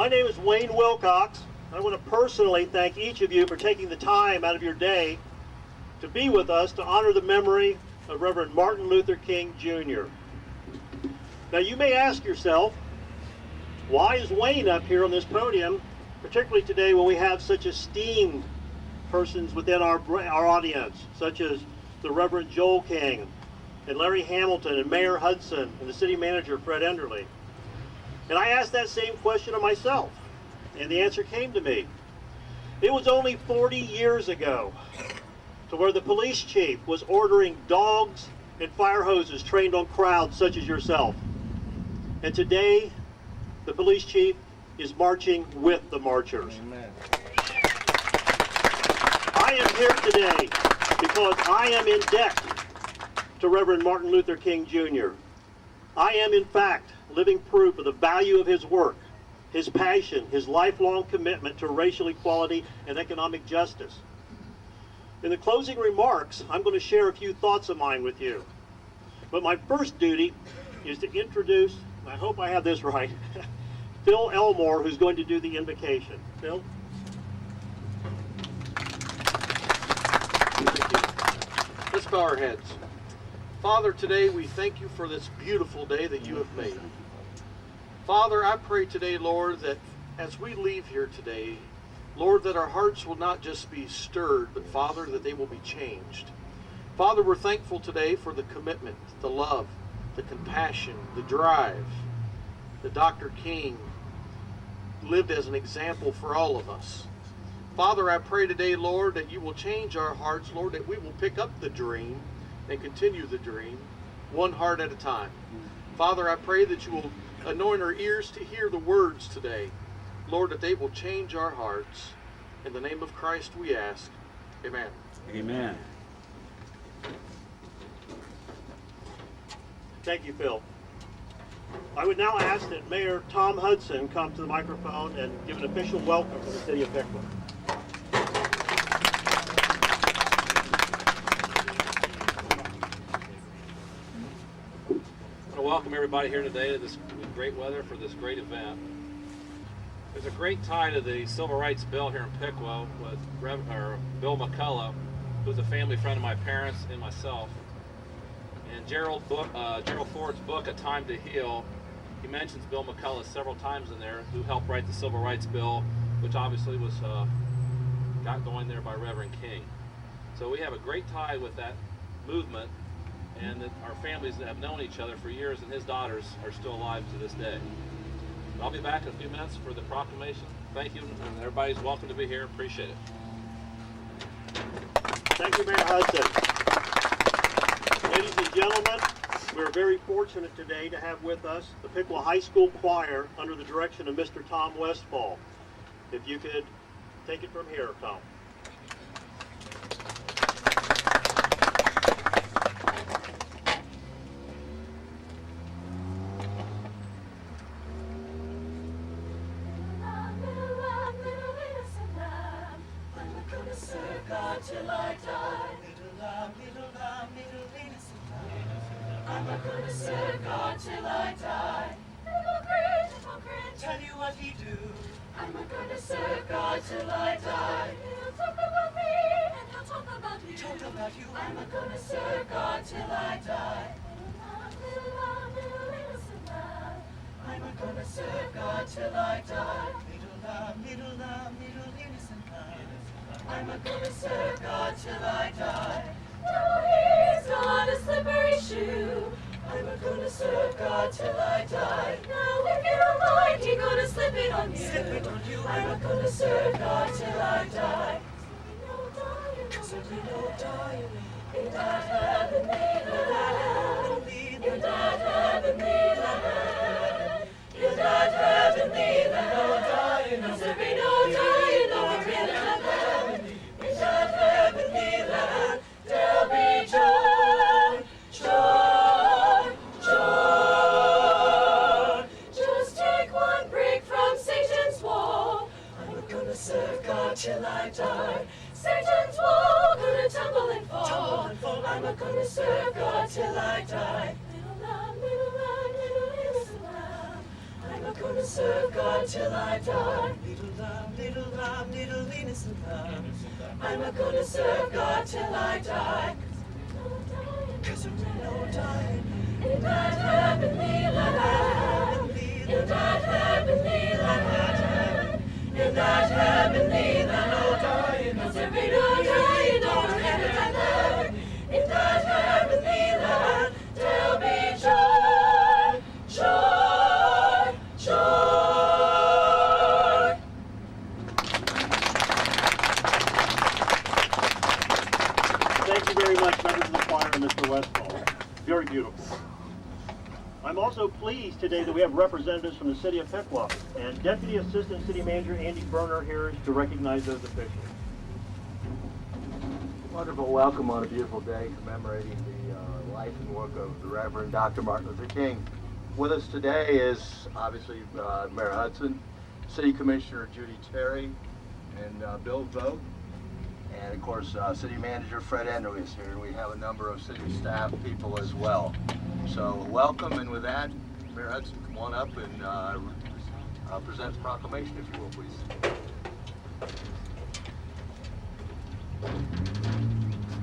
My name is Wayne Wilcox. I want to personally thank each of you for taking the time out of your day to be with us to honor the memory of Reverend Martin Luther King Jr. Now you may ask yourself, why is Wayne up here on this podium, particularly today when we have such esteemed persons within our audience, such as the Reverend Joel King and Larry Hamilton and Mayor Hudson and the city manager Fred Enderle. And I asked that same question of myself, and the answer came to me. It was only 40 years ago to where the police chief was ordering dogs and fire hoses trained on crowds such as yourself. And today, the police chief is marching with the marchers. Amen. I am here today because I am in debt to Reverend Martin Luther King Jr. I am, in fact, living proof of the value of his work, his passion, his lifelong commitment to racial equality and economic justice. In the closing remarks, I'm going to share a few thoughts of mine with you. But my first duty is to introduce, and I hope I have this right, Phil Elmore, who's going to do the invocation. Phil? Let's bow our heads. Father, today we thank you for this beautiful day that you have made. Father, I pray today, Lord, that as we leave here today, Lord, that our hearts will not just be stirred, but Father, that they will be changed. Father, we're thankful today for the commitment, the love, the compassion, the drive that Dr. King lived as an example for all of us. Father, I pray today, Lord, that you will change our hearts, Lord, that we will pick up the dream and continue the dream, one heart at a time. Father, I pray that you will anoint our ears to hear the words today, Lord, that they will change our hearts. In the name of Christ we ask, amen. Amen. Thank you, Phil. I would now ask that Mayor Tom Hudson come to the microphone and give an official welcome to the City of Piqua. I want to welcome everybody here today to this great weather for this great event. There's a great tie to the Civil Rights Bill here in Piqua with Bill McCullough, who's a family friend of my parents and myself. In Gerald Ford's book, A Time to Heal, he mentions Bill McCullough several times in there, who helped write the Civil Rights Bill, which obviously was got going there by Reverend King. So we have a great tie with that movement, and that our families that have known each other for years, and his daughters are still alive to this day. I'll be back in a few minutes for the proclamation. Thank you, and everybody's welcome to be here. Appreciate it. Thank you, Mayor Hudson. Ladies and gentlemen, we're very fortunate today to have with us the Piqua High School Choir under the direction of Mr. Tom Westfall. If you could take it from here, Tom. Till I die, little lamb, little innocent lamb. I'm not gonna serve God till I die. Hypocrite, tell you what he do. I'm not gonna serve God till I die. He'll talk about me, and he'll talk about you. Talk about you. I'm not gonna serve God till I die. Little lamb, little innocent lamb. I'm not gonna serve God till I die. Little lamb, little innocent lamb. I'm not gonna serve God till I die. No, he's not a slippery shoe. I'm not gonna serve God till I die. Now if you don't mind, he's gonna slip it on you. Slip it on you. I'm not gonna serve God till I die. Certainly no dying. In that heavenly land. In that heavenly land. In that heavenly land. No dying. There'll be no dying over in heaven. In that heavenly land, there'll be joy, joy, joy. Just take one brick from Satan's wall. I'm not gonna serve God till I die. Satan's wall gonna tumble and fall. I'm not gonna serve God till I die. Little lamb, serve God till I die. Little lamb, little innocent lamb. I'm a gonna serve God till I die. 'Cause there ain't no dying in that heavenly land. In that heavenly land. In that heavenly land. No dying, 'cause there ain't no dying over heaven. In that heavenly land, there'll be joy, joy, joy. Thank you very much, members of the choir and Mr. Westfall. Very beautiful. I'm also pleased today that we have representatives from the City of Piqua, and Deputy Assistant City Manager Andy Berner here to recognize those officials. Wonderful welcome on a beautiful day commemorating the life and work of the Reverend Dr. Martin Luther King. With us today is obviously Mayor Hudson, City Commissioner Judy Terry, and Bill Vogt, and of course City Manager Fred Enderle is here. We have a number of city staff people as well. So welcome, and with that, Mayor Hudson, come on up and present the proclamation, if you will, please.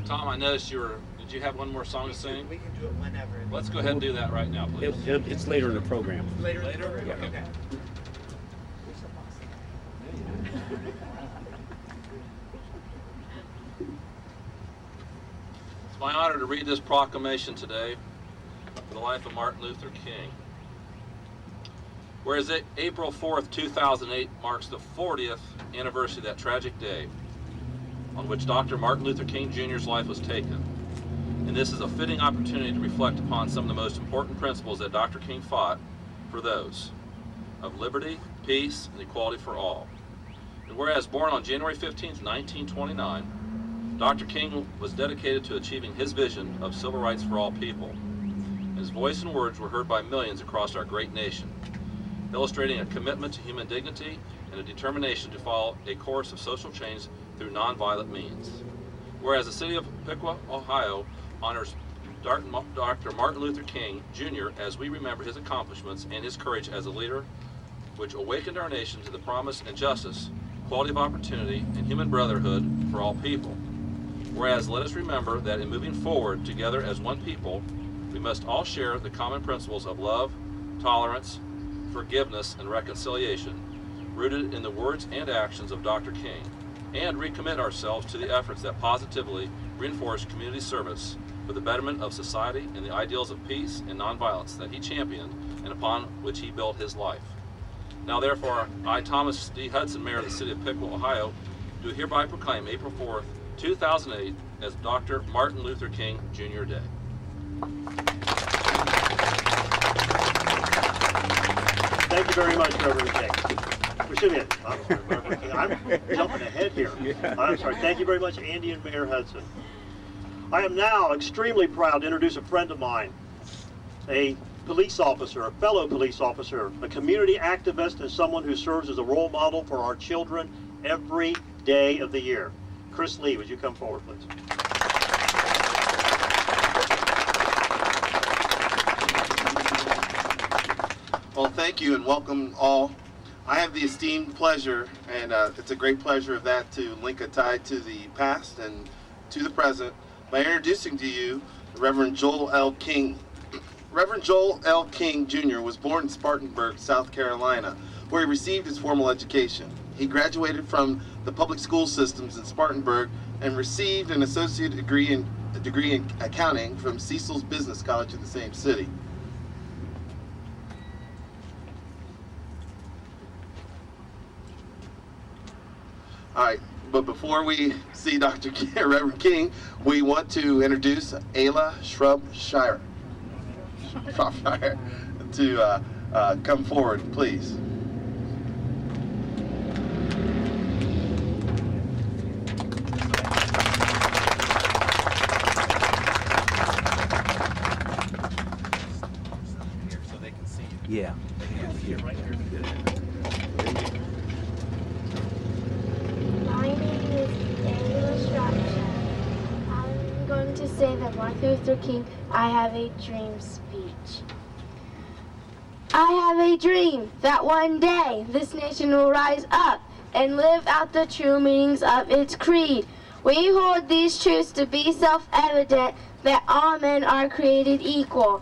Tom, I noticed did you have one more song to sing? We can do it whenever. Let's go ahead and do that right now, please. It's later in the program. Later in the program? Yeah. Okay. It's my honor to read this proclamation today for the life of Martin Luther King. Whereas April 4th, 2008 marks the 40th anniversary of that tragic day on which Dr. Martin Luther King Jr.'s life was taken. And this is a fitting opportunity to reflect upon some of the most important principles that Dr. King fought for those of liberty, peace, and equality for all. And whereas born on January 15th, 1929, Dr. King was dedicated to achieving his vision of civil rights for all people. His voice and words were heard by millions across our great nation, illustrating a commitment to human dignity and a determination to follow a course of social change through nonviolent means. Whereas the City of Piqua, Ohio honors Dr. Martin Luther King Jr. as we remember his accomplishments and his courage as a leader, which awakened our nation to the promise and justice, equality of opportunity, and human brotherhood for all people. Whereas let us remember that in moving forward together as one people, we must all share the common principles of love, tolerance, forgiveness, and reconciliation, rooted in the words and actions of Dr. King, and recommit ourselves to the efforts that positively reinforce community service for the betterment of society and the ideals of peace and nonviolence that he championed and upon which he built his life. Now therefore, I, Thomas D. Hudson, Mayor of the City of Piqua, Ohio, do hereby proclaim April 4th, 2008 as Dr. Martin Luther King Jr. Day. Thank you very much, Reverend King. Excuse me, Reverend King. I'm jumping ahead here. I'm sorry. Thank you very much, Andy and Mayor Hudson. I am now extremely proud to introduce a friend of mine, a police officer, a fellow police officer, a community activist, and someone who serves as a role model for our children every day of the year. Chris Lee, would you come forward, please? Well, thank you and welcome all. I have the esteemed pleasure, and it's a great pleasure of that, to link a tie to the past and to the present by introducing to you Reverend Joel L. King. Reverend Joel L. King Jr. was born in Spartanburg, South Carolina, where he received his formal education. He graduated from the public school systems in Spartanburg and received an associate degree in accounting from Cecil's Business College in the same city. All right, but before we see Dr. Reverend King, we want to introduce Ayla Shropshire to come forward, please. So they can see you. Yeah. Right here. My name is Ayla Shropshire. I'm going to say the Martin Luther King I Have a Dream speech. I have a dream that one day this nation will rise up and live out the true meanings of its creed. We hold these truths to be self-evident that all men are created equal.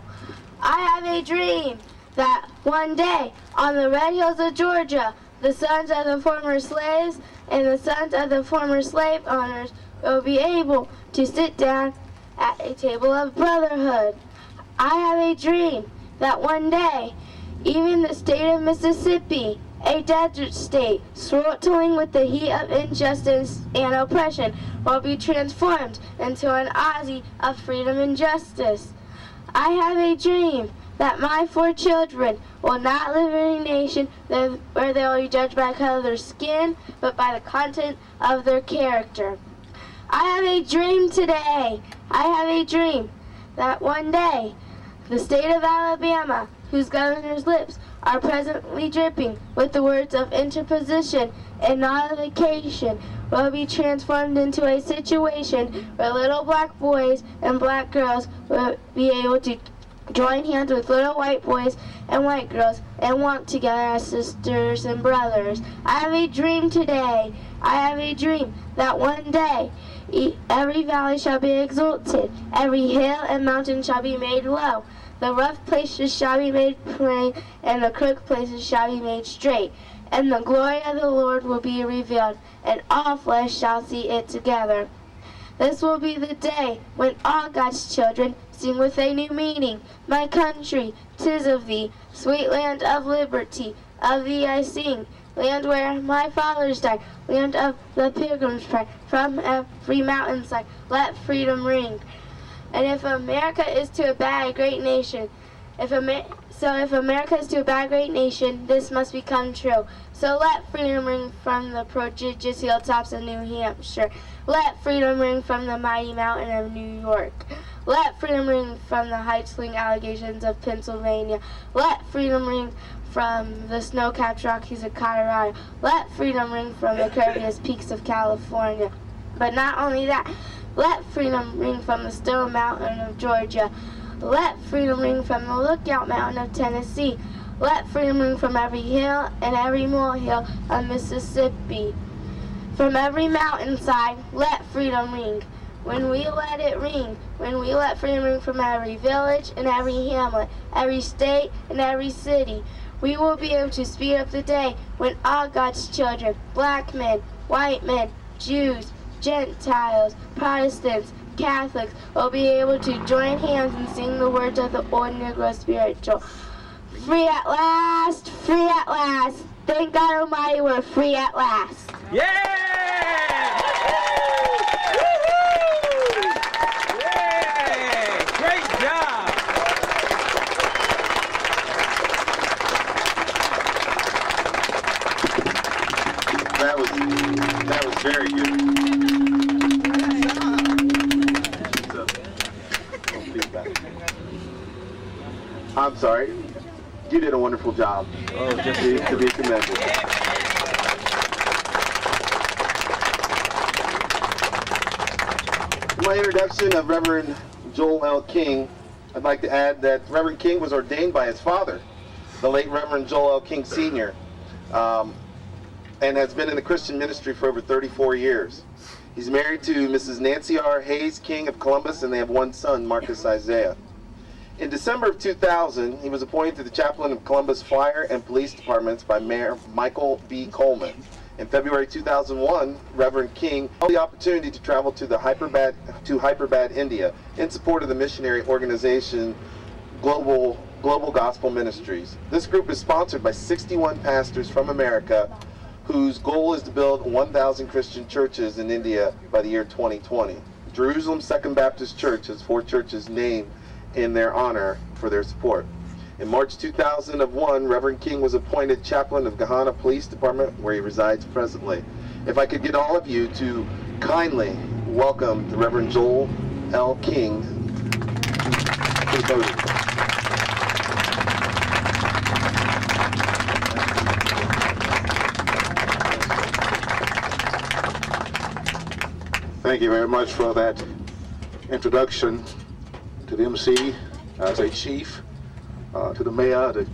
I have a dream that one day on the red hills of Georgia, the sons of the former slaves and the sons of the former slave owners will be able to sit down at a table of brotherhood. I have a dream that one day, even the state of Mississippi, a desert state, sweltering with the heat of injustice and oppression, will be transformed into an oasis of freedom and justice. I have a dream that my 4 children will not live in a nation where they will be judged by the color of their skin, but by the content of their character. I have a dream today. I have a dream that one day, the state of Alabama, whose governor's lips are presently dripping with the words of interposition and nullification, will be transformed into a situation where little black boys and black girls will be able to join hands with little white boys and white girls and walk together as sisters and brothers. I have a dream today. I have a dream that one day every valley shall be exalted, every hill and mountain shall be made low. The rough places shall be made plain, and the crooked places shall be made straight. And the glory of the Lord will be revealed, and all flesh shall see it together. This will be the day when all God's children sing with a new meaning. My country, 'tis of thee, sweet land of liberty, of thee I sing. Land where my fathers died, land of the pilgrim's pride, from every mountainside, let freedom ring. And if America is to abide a great nation, if America is to abide a great nation, this must become true. So let freedom ring from the prodigious hilltops of New Hampshire. Let freedom ring from the mighty mountain of New York. Let freedom ring from the height-swing allegations of Pennsylvania. Let freedom ring from the snow-capped Rockies of Colorado. Let freedom ring from the curviest peaks of California. But not only that, let freedom ring from the Stone Mountain of Georgia. Let freedom ring from the Lookout Mountain of Tennessee. Let freedom ring from every hill and every molehill of Mississippi. From every mountainside, let freedom ring. When we let it ring, when we let freedom ring from every village and every hamlet, every state and every city, we will be able to speed up the day when all God's children, black men, white men, Jews, Gentiles, Protestants, Catholics, will be able to join hands and sing the words of the old Negro spiritual. Free at last, free at last. Thank God Almighty we're free at last. Yeah! Yeah! Great job! That was very good. I'm sorry. You did a wonderful job. Oh, just To be commended. In my introduction of Reverend Joel L. King, I'd like to add that Reverend King was ordained by his father, the late Reverend Joel L. King Sr., and has been in the Christian ministry for over 34 years. He's married to Mrs. Nancy R. Hayes King of Columbus, and they have one son, Marcus Isaiah. In December of 2000, he was appointed to the chaplain of Columbus Fire and Police Departments by Mayor Michael B. Coleman. In February 2001, Reverend King had the opportunity to travel to Hyderabad, India, in support of the missionary organization Global Gospel Ministries. This group is sponsored by 61 pastors from America, whose goal is to build 1,000 Christian churches in India by the year 2020. Jerusalem Second Baptist Church has 4 churches named in their honor for their support. In March 2001, Reverend King was appointed chaplain of Gahana Police Department, where he resides presently. If I could get all of you to kindly welcome the Reverend Joel L. King to the podium. Thank you very much for that introduction to the MC, as a chief, to the mayor, the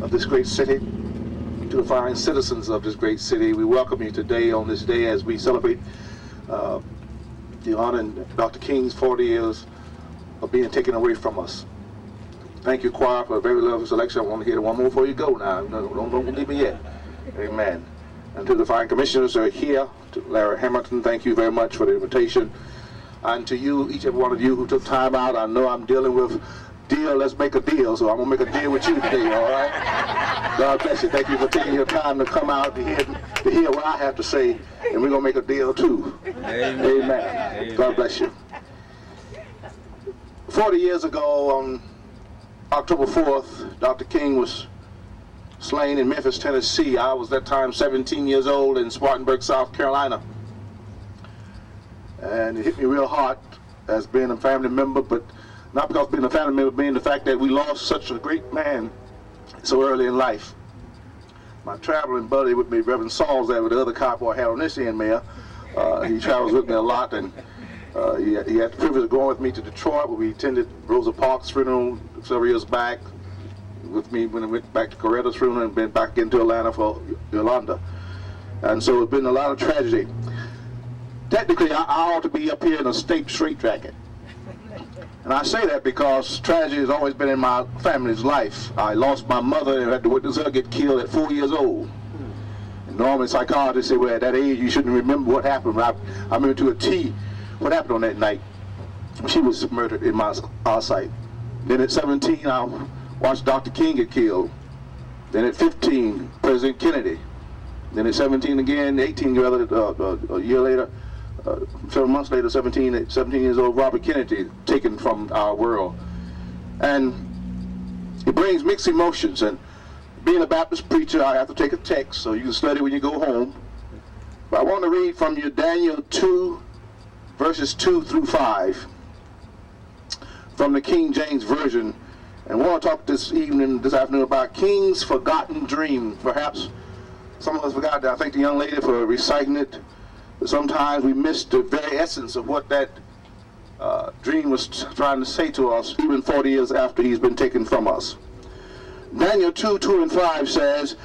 of this great city, to the fine citizens of this great city. We welcome you today on this day as we celebrate the honor and Dr. King's 40 years of being taken away from us. Thank you, choir, for a very lovely selection. I want to hear one more before you go now. Don't leave me yet. Amen. And to the fine commissioners who are here, to Larry Hamilton, thank you very much for the invitation. And to you, each and one of you who took time out, I know I'm dealing with deal, let's make a deal, so I'm going to make a deal with you today, all right? God bless you. Thank you for taking your time to come out to hear what I have to say, and we're going to make a deal too. Amen. Amen. God bless you. 40 years ago, on October 4th, Dr. King was slain in Memphis, Tennessee. I was at that time 17 years old in Spartanburg, South Carolina. And it hit me real hard as being a family member, but not because being a family member, being the fact that we lost such a great man so early in life. My traveling buddy with me, Reverend Sauls, there with the other cowboy hat on this end there, he travels with me a lot, and he had the privilege of going with me to Detroit, where we attended Rosa Parks' funeral several years back, with me when I went back to Coretta's funeral and been back into Atlanta for Yolanda. And so it's been a lot of tragedy. Technically, I ought to be up here in a state straitjacket. And I say that because tragedy has always been in my family's life. I lost my mother and had to witness her get killed at 4 years old. And normally psychologists say, well, at that age you shouldn't remember what happened. But I remember to a T what happened on that night. She was murdered in my eyesight. Then at 17, I watched Dr. King get killed. Then at 15, President Kennedy. Then at 17 again, 18 rather, a year later, several months later, 17 years old, Robert Kennedy, taken from our world. And it brings mixed emotions. And being a Baptist preacher, I have to take a text, so you can study when you go home. But I want to read from you Daniel 2, verses 2 through 5, from the King James Version. And I want to talk this afternoon, about King's forgotten dream. Perhaps some of us forgot that. I thank the young lady for reciting it. But sometimes we miss the very essence of what that dream was trying to say to us, even 40 years after he's been taken from us. Daniel 2, 2 and 5 says,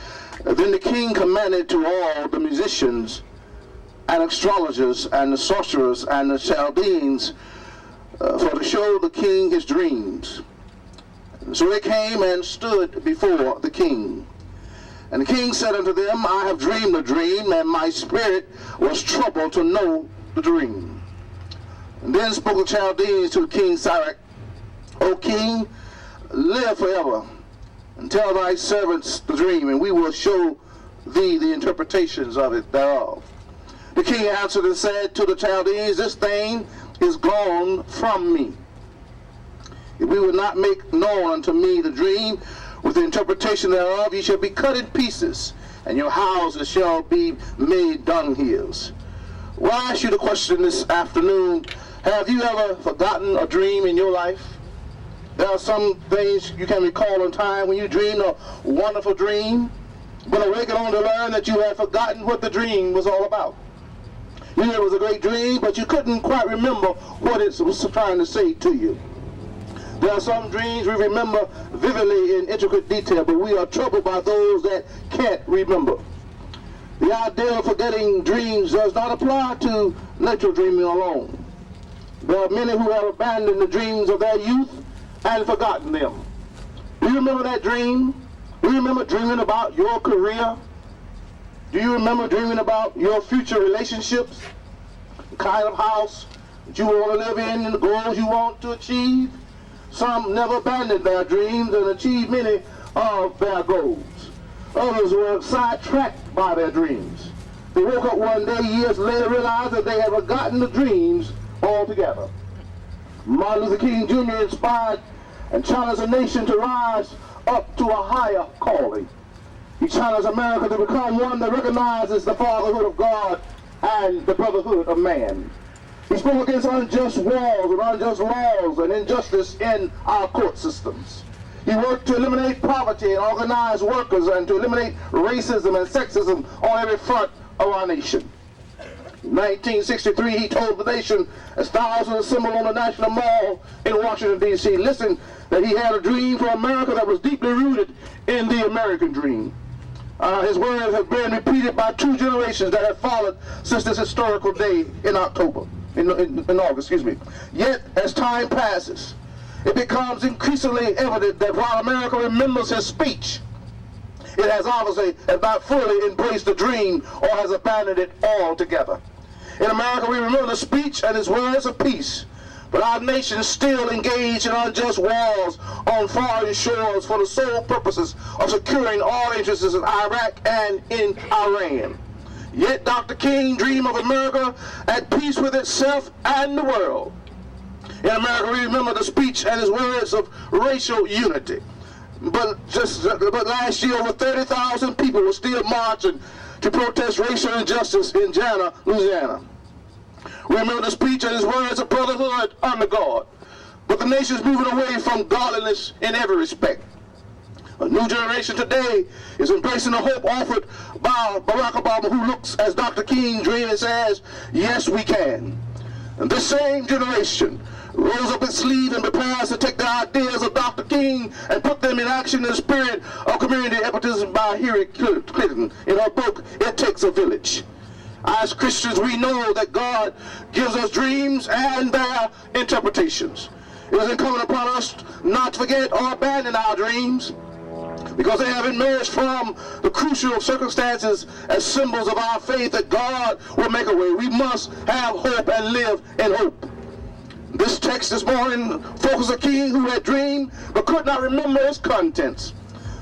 Then the king commanded to all the musicians and astrologers and the sorcerers and the Chaldeans for to show the king his dreams. So they came and stood before the king. And the king said unto them, I have dreamed a dream, and my spirit was troubled to know the dream. And then spoke the Chaldeans to King Cyrus, O king, live forever, and tell thy servants the dream, and we will show thee the interpretations of it thereof. The king answered and said to the Chaldeans, This thing is gone from me. If we will not make known unto me the dream, with the interpretation thereof, ye shall be cut in pieces, and your houses shall be made dunghills. Well, I ask you the question this afternoon, have you ever forgotten a dream in your life? There are some things you can recall in time when you dreamed a wonderful dream, but awaken on to learn that you had forgotten what the dream was all about. You knew it was a great dream, but you couldn't quite remember what it was trying to say to you. There are some dreams we remember vividly in intricate detail, but we are troubled by those that can't remember. The idea of forgetting dreams does not apply to natural dreaming alone. There are many who have abandoned the dreams of their youth and forgotten them. Do you remember that dream? Do you remember dreaming about your career? Do you remember dreaming about your future relationships? The kind of house that you want to live in and the goals you want to achieve? Some never abandoned their dreams and achieved many of their goals. Others were sidetracked by their dreams. They woke up one day, years later, realized that they had forgotten the dreams altogether. Martin Luther King Jr. inspired and challenged the nation to rise up to a higher calling. He challenged America to become one that recognizes the fatherhood of God and the brotherhood of man. He spoke against unjust walls and unjust laws and injustice in our court systems. He worked to eliminate poverty and organize workers and to eliminate racism and sexism on every front of our nation. In 1963, he told the nation, as thousands assembled on the National Mall in Washington, D.C., listen, that he had a dream for America that was deeply rooted in the American dream. His words have been repeated by 2 generations that have followed since this historical day in August. Yet, as time passes, it becomes increasingly evident that while America remembers his speech, it has obviously not fully embraced the dream or has abandoned it altogether. In America, we remember the speech and his words of peace, but our nation is still engaged in unjust wars on foreign shores for the sole purposes of securing all interests in Iraq and in Iran. Yet Dr. King dreamed of America at peace with itself and the world. In America, we remember the speech and his words of racial unity. But last year, over 30,000 people were still marching to protest racial injustice in Jana, Louisiana. We remember the speech and his words of brotherhood under God. But the nation is moving away from godliness in every respect. A new generation today is embracing the hope offered by Barack Obama, who looks as Dr. King dreamed and says, yes, we can. And this same generation rolls up its sleeve and prepares to take the ideas of Dr. King and put them in action in the spirit of community activism by Hillary Clinton in her book, It Takes a Village. As Christians, we know that God gives us dreams and their interpretations. It is incumbent upon us not to forget or abandon our dreams, because they have emerged from the crucial circumstances as symbols of our faith that God will make a way. We must have hope and live in hope. This text this morning focuses on a king who had dreamed but could not remember its contents.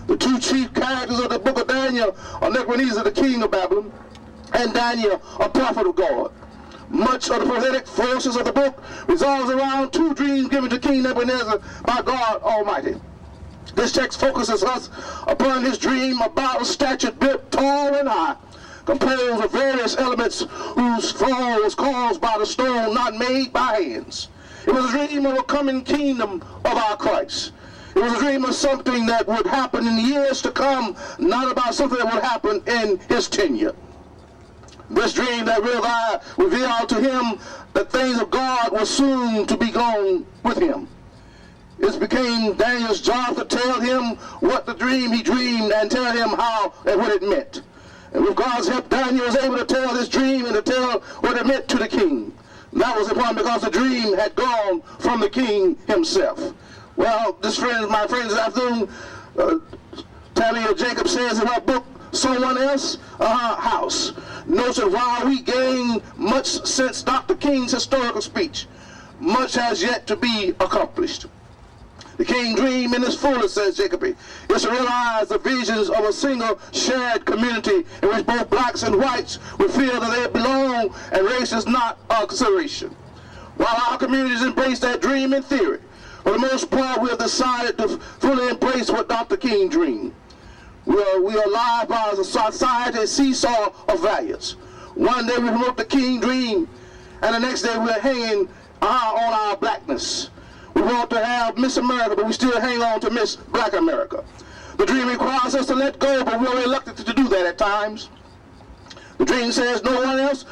The 2 chief characters of the book of Daniel are Nebuchadnezzar, the king of Babylon, and Daniel, a prophet of God. Much of the prophetic forces of the book revolves around 2 dreams given to King Nebuchadnezzar by God Almighty. This text focuses us upon his dream about a statue built tall and high, composed of various elements whose fall was caused by the stone not made by hands. It was a dream of a coming kingdom of our Christ. It was a dream of something that would happen in years to come, not about something that would happen in his tenure. This dream that revealed to him that things of God were soon to be gone with him. It became Daniel's job to tell him what the dream he dreamed and tell him how and what it meant. And with God's help, Daniel was able to tell this dream and to tell what it meant to the king. And that was important because the dream had gone from the king himself. Well, my friends, this afternoon, Tammy Jacob says in her book, Someone Else, House. Notes that while we gained much since Dr. King's historical speech, much has yet to be accomplished. The king dream in its fullest, says Jacoby, is to realize the visions of a single shared community in which both blacks and whites will feel that they belong and race is not a consideration. While our communities embrace that dream in theory, for the most part we have decided to fully embrace what Dr. King dreamed. We are alive by a society seesaw of values. One day we promote the King dream, and the next day we're hanging on our blackness. We want to have Miss America, but we still hang on to Miss Black America. The dream requires us to let go, but we're reluctant to do that at times. The dream says no one else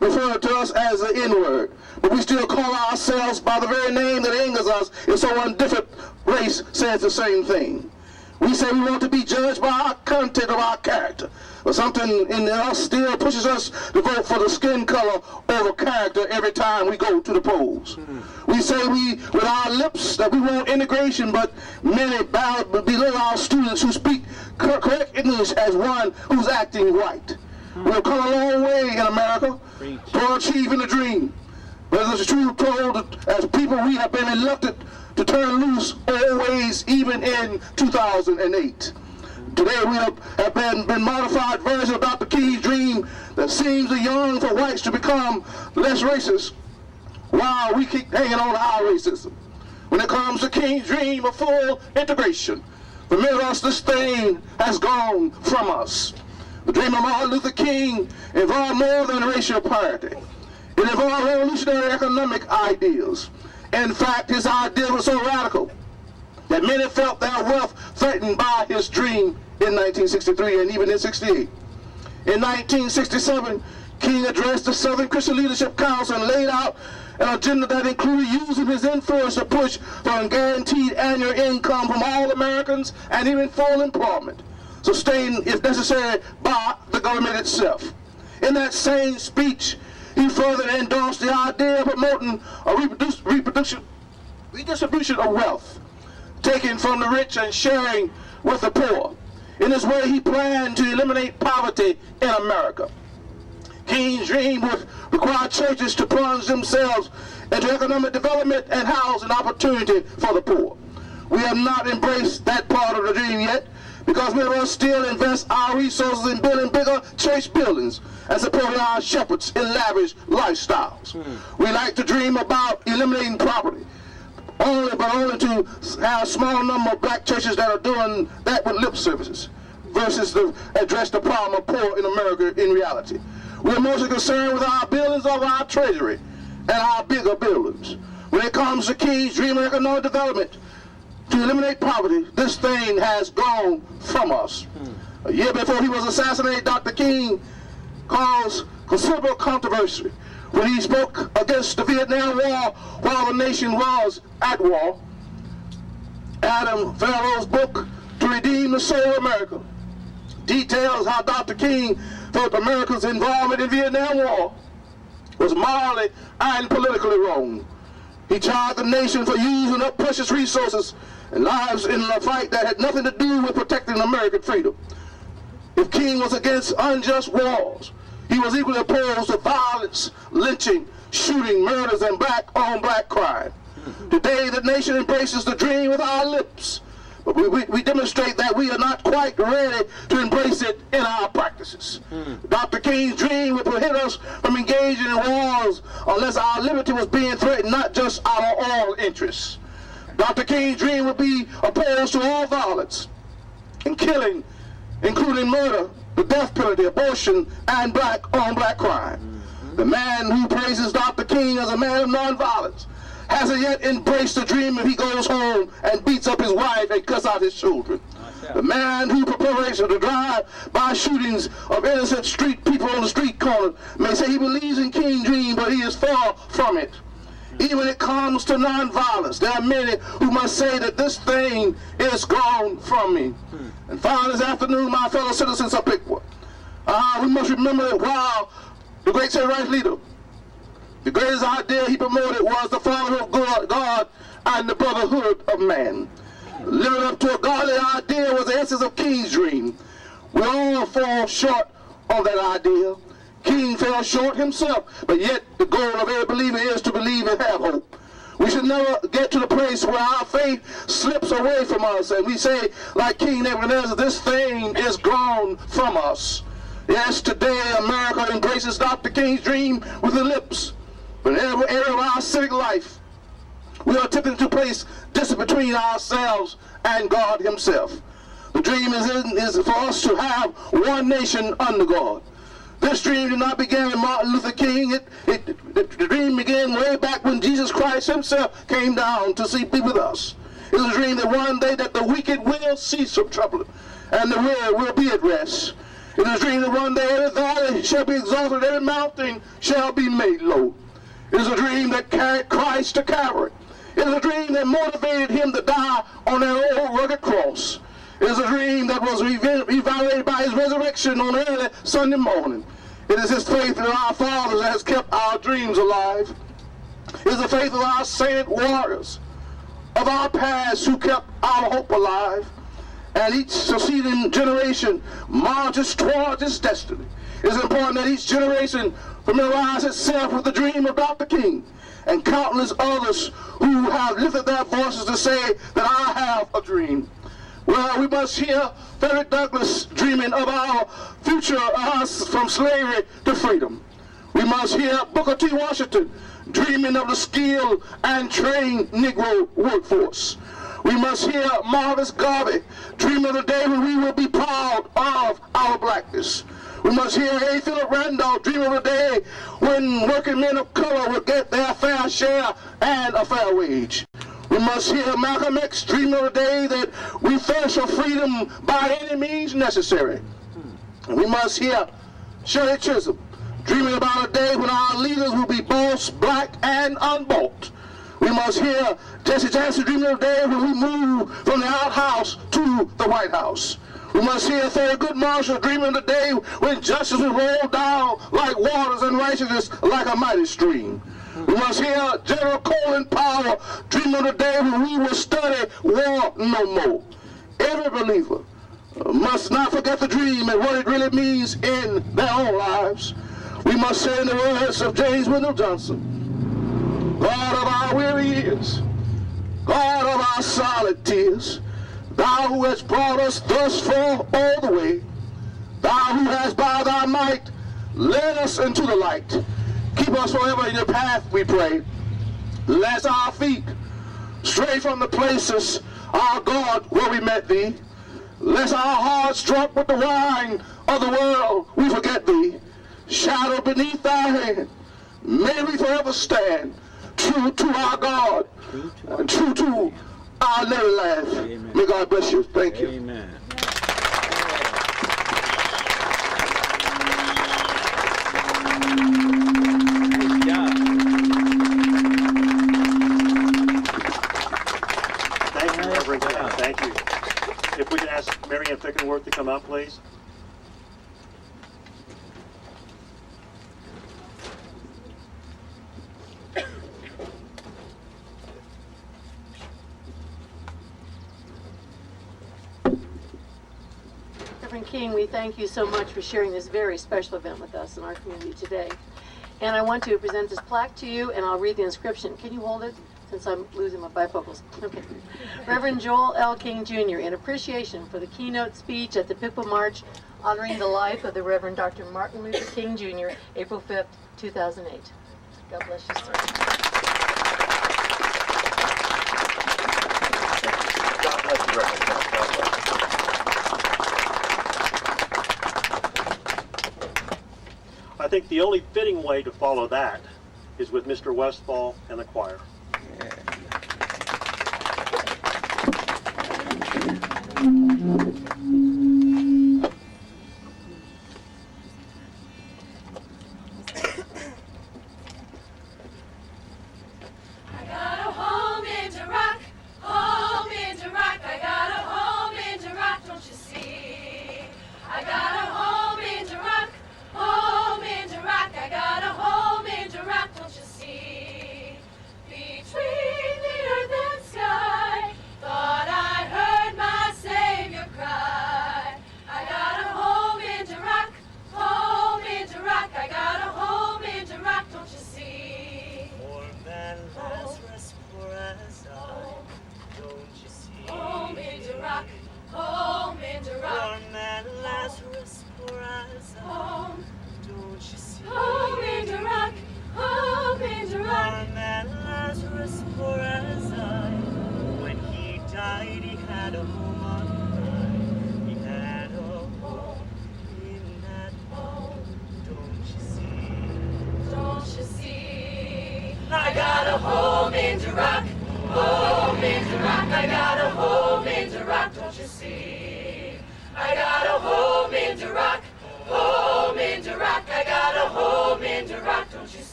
refer to us as the N-word, but we still call ourselves by the very name that angers us if someone different race says the same thing. We say we want to be judged by our content of our character, but something in us still pushes us to vote for the skin color over character every time we go to the polls. We say with our lips that we want integration, but many bow below our students who speak correct English as one who's acting white. We've come a long way in America toward achieving the dream. But as the truth told, as people we have been reluctant to turn loose always, even in 2008. Today we have been modified version of Dr. King's dream that seems to yearn for whites to become less racist while we keep hanging on to our racism. When it comes to King's dream of full integration, for many of us this thing has gone from us. The dream of Martin Luther King involved more than racial parity. It involved revolutionary economic ideas. In fact, his ideas were so radical that many felt their wealth threatened by his dream in 1963 and even in 68. In 1967, King addressed the Southern Christian Leadership Council and laid out an agenda that included using his influence to push for a guaranteed annual income from all Americans and even full employment. sustained, if necessary, by the government itself. In that same speech, he further endorsed the idea of promoting a redistribution of wealth, taken from the rich and sharing with the poor. In this way, he planned to eliminate poverty in America. King's dream would require churches to plunge themselves into economic development and housing opportunity for the poor. We have not embraced that part of the dream yet, because many of us still invest our resources in building bigger church buildings and supporting our shepherds in lavish lifestyles. We like to dream about eliminating poverty, but only to have a small number of black churches that are doing that with lip services, versus to address the problem of poor in America in reality. We're mostly concerned with our buildings of our treasury and our bigger buildings. When it comes to King's dream of economic development, to eliminate poverty, this thing has gone from us. A year before he was assassinated, Dr. King caused considerable controversy when he spoke against the Vietnam War while the nation was at war. Adam Farrell's book, To Redeem the Soul of America, details how Dr. King felt America's involvement in the Vietnam War was morally and politically wrong. He charged the nation for using up precious resources and lives in a fight that had nothing to do with protecting American freedom. If King was against unjust wars, he was equally opposed to violence, lynching, shooting, murders, and black-on-black crime. Today, the nation embraces the dream with our lips, but we demonstrate that we are not quite ready to embrace it in our practices. Dr. King's dream would prohibit us from engaging in wars unless our liberty was being threatened, not just our oil interests. Dr. King's dream would be opposed to all violence and killing, including murder, the death penalty, abortion, and black-on-black crime. The man who praises Dr. King as a man of nonviolence hasn't yet embraced the dream if he goes home and beats up his wife and cuts out his children. The man who prepares to drive by shootings of innocent street people on the street corner may say he believes in King's dream, but he is far from it. Even when it comes to nonviolence, there are many who must say that this thing is gone from me. And finally, this afternoon, my fellow citizens of Piqua, we must remember that while the great civil rights leader, the greatest idea he promoted was the fatherhood of God and the brotherhood of man. Living up to a godly idea was the essence of King's dream. We all fall short of that idea. King fell short himself, but yet the goal of every believer is to believe and have hope. We should never get to the place where our faith slips away from us and we say, like King Nebuchadnezzar, this thing is gone from us. Yes, today America embraces Dr. King's dream with the lips, but in every area of our civic life, we are attempting to place distance between ourselves and God himself. The dream is for us to have one nation under God. This dream did not begin with Martin Luther King. The dream began way back when Jesus Christ himself came down to be with us. It was a dream that one day that the wicked will cease from troubling and the wicked will be at rest. It is a dream that one day every valley shall be exalted, every mountain shall be made low. It is a dream that carried Christ to Calvary. It is a dream that motivated him to die on that old rugged cross. It is a dream that was revalidated by his resurrection on early Sunday morning. It is his faith in our fathers that has kept our dreams alive. It is the faith of our sainted warriors of our past who kept our hope alive. And each succeeding generation marches towards its destiny. It is important that each generation familiarize itself with the dream of Dr. King and countless others who have lifted their voices to say that I have a dream. Well, we must hear Frederick Douglass dreaming of our future, us from slavery to freedom. We must hear Booker T. Washington dreaming of the skilled and trained Negro workforce. We must hear Marcus Garvey dream of the day when we will be proud of our blackness. We must hear A. Philip Randolph dream of the day when working men of color will get their fair share and a fair wage. We must hear Malcolm X dream of the day that we fight for freedom by any means necessary. And we must hear Shirley Chisholm dreaming about a day when our leaders will be bossed, black, and unbought. We must hear Jesse Jackson dreaming of the day when we move from the outhouse to the White House. We must hear Thurgood Marshall dreaming the day when justice will roll down like waters and righteousness like a mighty stream. We must hear General Colin Powell dream of the day when we will study war no more. Every believer must not forget the dream and what it really means in their own lives. We must say in the words of James Wendell Johnson, God of our weary years, God of our silent tears, Thou who hast brought us thus far all the way, Thou who hast by thy might led us into the light, keep us forever in your path, we pray. Lest our feet stray from the places, our God, where we met thee. Lest our hearts drunk with the wine of the world, we forget thee. Shadow beneath thy hand, may we forever stand true to our God, and true to our little land. Amen. May God bless you. Thank you. Amen. Thank you, Reverend Ken. Thank you. If we could ask Mary Ann Fickenworth to come up, please. Reverend King, we thank you so much for sharing this very special event with us in our community today. And I want to present this plaque to you, and I'll read the inscription. Can you hold it, since I'm losing my bifocals? Okay. Reverend Joel L. King Jr., in appreciation for the keynote speech at the Piqua March honoring the life of the Reverend Dr. Martin Luther King Jr., April 5th, 2008. God bless you, sir. God bless you, Reverend. God bless you. I think the only fitting way to follow that is with Mr. Westfall and the choir.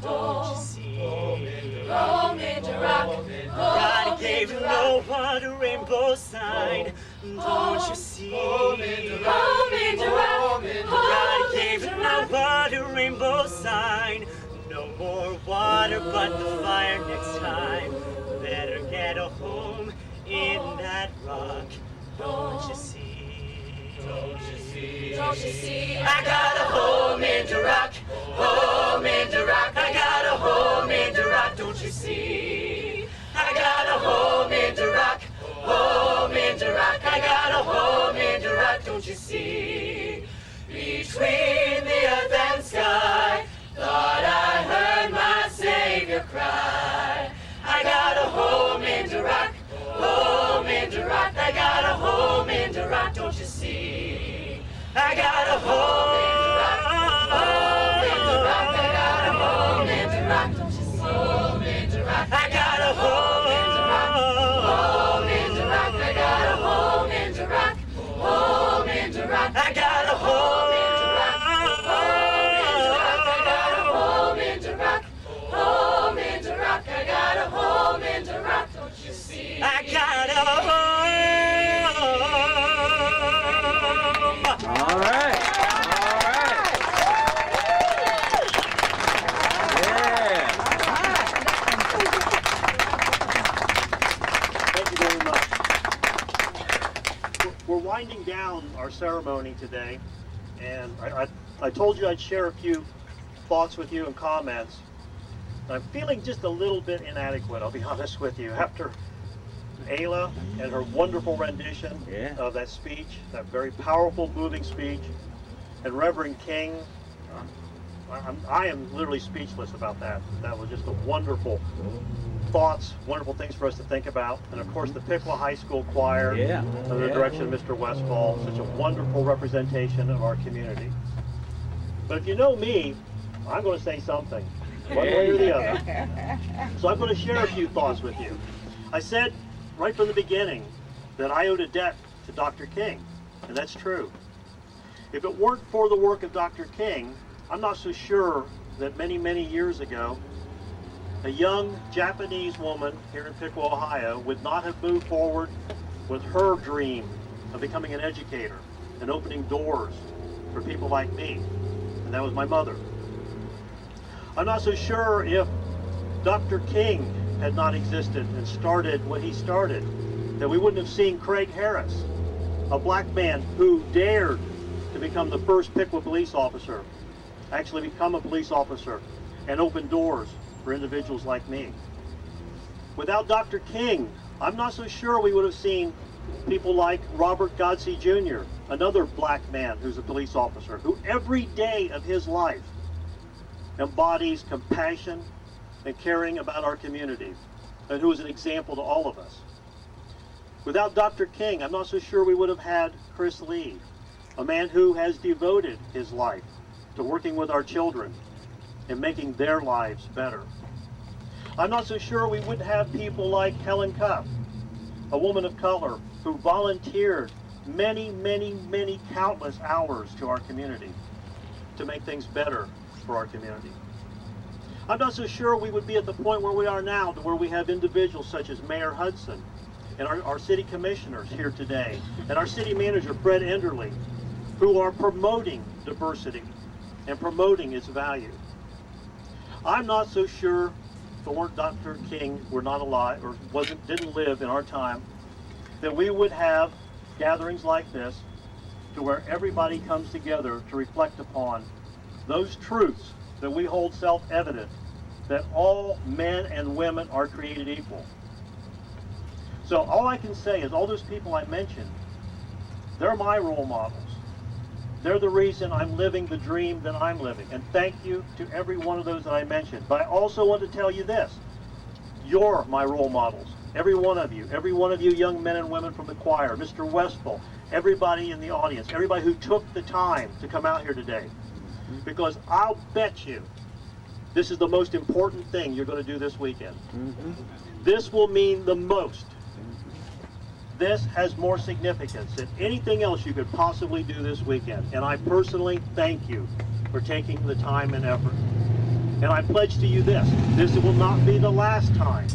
Don't you see? Home in the rock. God gave no one a rainbow sign. Don't you see? Home in the rock. God gave no one a rainbow sign. No more water but the fire next time. Better get a home in that rock. Don't you see? Don't you see? Don't you see? I got a home in the rock. Home in the rock. I got a home in the rock. Don't you see? I got a home in the rock. Home in the rock. I got a home in the rock. Don't you see? Between the earth and sky, thought I heard my Savior cry. I got a home in the rock. Home in the rock. I got a home in the rock. Don't you see? I got a home in the rock. Home in the rock. I got a home in the rock. Don't you see? Home in the rock. I got a home in the rock. Home in the rock. I got a home in the rock. Home in the rock. I got a home in the rock. Home in the rock. I got a home in the rock. Home in the rock. I got a home in the rock. Don't you see? I got a home. All right. All right. Yeah. Thank you very much. We're winding down our ceremony today, and I told you I'd share a few thoughts with you and comments. I'm feeling just a little bit inadequate, I'll be honest with you. After Ayla and her wonderful rendition of that speech, that very powerful, moving speech, and Reverend King, I am literally speechless about that. That was just a wonderful thoughts, wonderful things for us to think about. And of course the Piqua High School Choir, under the direction of Mr. Westfall, such a wonderful representation of our community. But if you know me, I'm going to say something, one way or the other. So I'm going to share a few thoughts with you. I said right from the beginning that I owed a debt to Dr. King, and that's true. If it weren't for the work of Dr. King, I'm not so sure that many, many years ago, a young Japanese woman here in Piqua, Ohio, would not have moved forward with her dream of becoming an educator and opening doors for people like me, and that was my mother. I'm not so sure if Dr. King had not existed and started what he started, that we wouldn't have seen Craig Harris, a black man who dared to become the first Piqua police officer, actually become a police officer and open doors for individuals like me. Without Dr. King, I'm not so sure we would have seen people like Robert Godsey Jr., another black man who's a police officer, who every day of his life embodies compassion and caring about our community, and who is an example to all of us. Without Dr. King, I'm not so sure we would have had Chris Lee, a man who has devoted his life to working with our children and making their lives better. I'm not so sure we would have people like Helen Cuff, a woman of color who volunteered many, many, many countless hours to our community to make things better for our community. I'm not so sure we would be at the point where we are now, to where we have individuals such as Mayor Hudson and our city commissioners here today, and our city manager, Fred Enderly, who are promoting diversity and promoting its value. I'm not so sure if it weren't Dr. King were not alive or didn't live in our time, that we would have gatherings like this to where everybody comes together to reflect upon those truths that we hold self-evident, that all men and women are created equal. So all I can say is all those people I mentioned, they're my role models. They're the reason I'm living the dream that I'm living. And thank you to every one of those that I mentioned. But I also want to tell you this. You're my role models. Every one of you young men and women from the choir, Mr. Westfall, everybody in the audience, everybody who took the time to come out here today. Because I'll bet you this is the most important thing you're going to do this weekend. This will mean the most. This has more significance than anything else you could possibly do this weekend. And I personally thank you for taking the time and effort. And I pledge to you this: this will not be the last time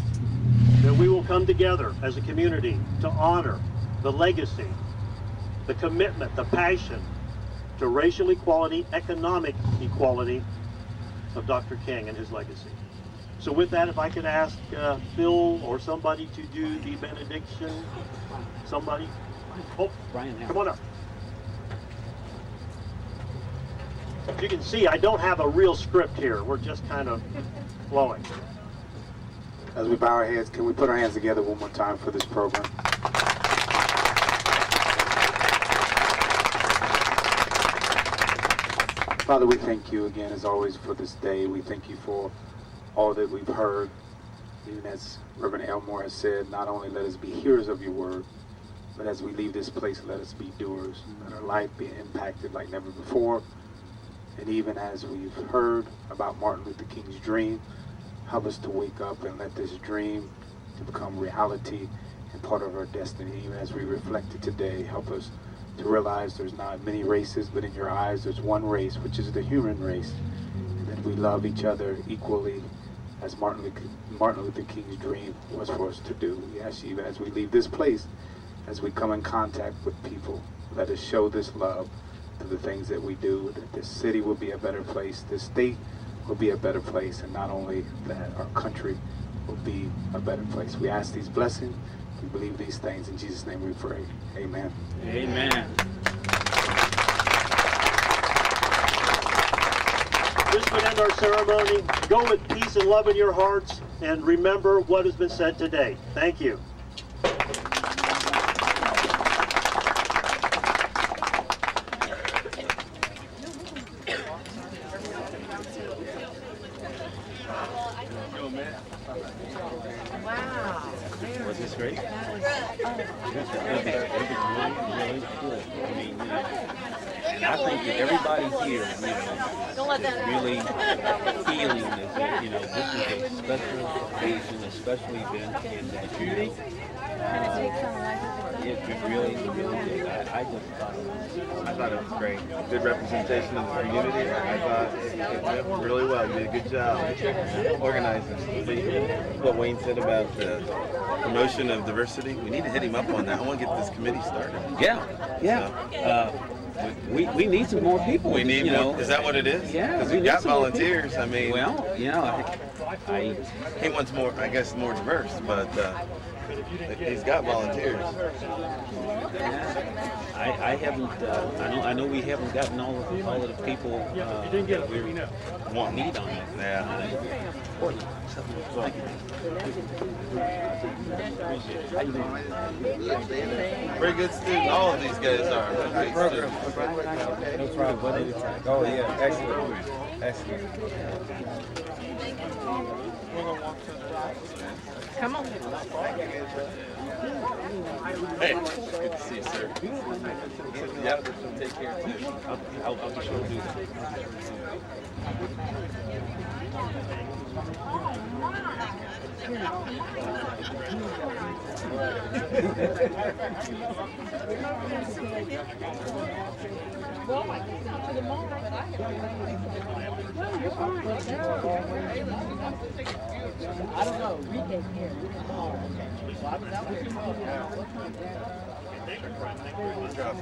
that we will come together as a community to honor the legacy, the commitment, the passion to racial equality, economic equality of Dr. King and his legacy. So with that, if I could ask Phil or somebody to do the benediction. Somebody? Oh, Brian, come on up. As you can see, I don't have a real script here. We're just kind of flowing. As we bow our heads, can we put our hands together one more time for this program? Father, we thank you again, as always, for this day. We thank you for all that we've heard. Even as Reverend Elmore has said, not only let us be hearers of your word, but as we leave this place, let us be doers. Let our life be impacted like never before. And even as we've heard about Martin Luther King's dream, help us to wake up and let this dream to become reality and part of our destiny. Even as we reflected today, help us to realize there's not many races, but in your eyes there's one race, which is the human race. And that we love each other equally as Martin Luther King's dream was for us to do. We ask you, even as we leave this place, as we come in contact with people, let us show this love to the things that we do, that this city will be a better place, this state will be a better place, and not only that, our country will be a better place. We ask these blessings, we believe these things, in Jesus' name we pray. Amen. Amen. This would end our ceremony. Go with peace and love in your hearts, and remember what has been said today. Thank you. Was this great? It was really cool. I mean, and I think that everybody here, is really feeling that, this is a special occasion, a special event, and that, it really did. I just thought it was great. Good representation of the community. I thought it went really well. You did a good job organizing. What Wayne said about the promotion of diversity, we need to hit him up on that. I want to get this committee started. Yeah. We need some more people. We need more. Is that what it is? Yeah. Because we've got volunteers. I mean, well, he wants more, I guess, more diverse, but he's got volunteers. I haven't. I know we haven't gotten all of the people that we want need on it. Yeah. Very good student. All of these guys are. Great students. No problem. Oh yeah, excellent. Excellent. Come on. Hey, good to see you, sir. Yeah, take care too. I'll be sure to do that. Well, I came out to the mall, but I no, you're fine. I don't know. We take care. Oh, okay. Good job.